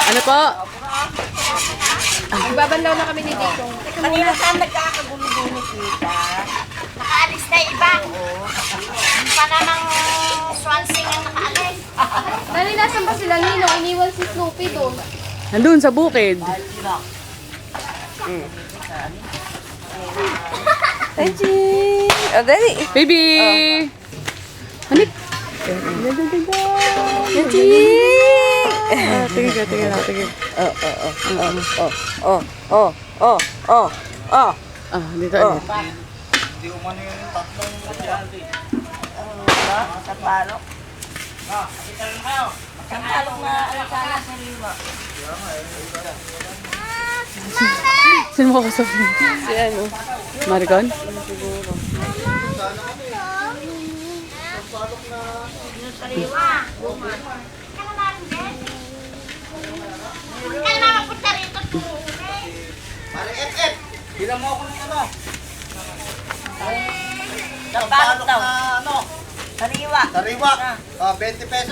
Ano po? Magbabanlaw na kami ni Dikong. Kanina saan nagkakagulo-gulo kita? Nakaalis na iba. Hindi pa namang Swansea ang nakaalis. Dali, nasan ba sila Ninong? Iniwan si Snoopy doon. Nandun sa bukid. Aji! Oh, dali! Baby! Manik! Aji! Tingin ka, tingin ka, tingin. Dito ulit. Sa palok. Ang palok na ano sana sa lima. Sino mo kasabi? Si ano? Maricon? Sariwa. Kaya naman magpunta rito. Bilang mo ako ng ano? Ang palok daw. Na ano? Sariwa. Sariwa. 20 pesos.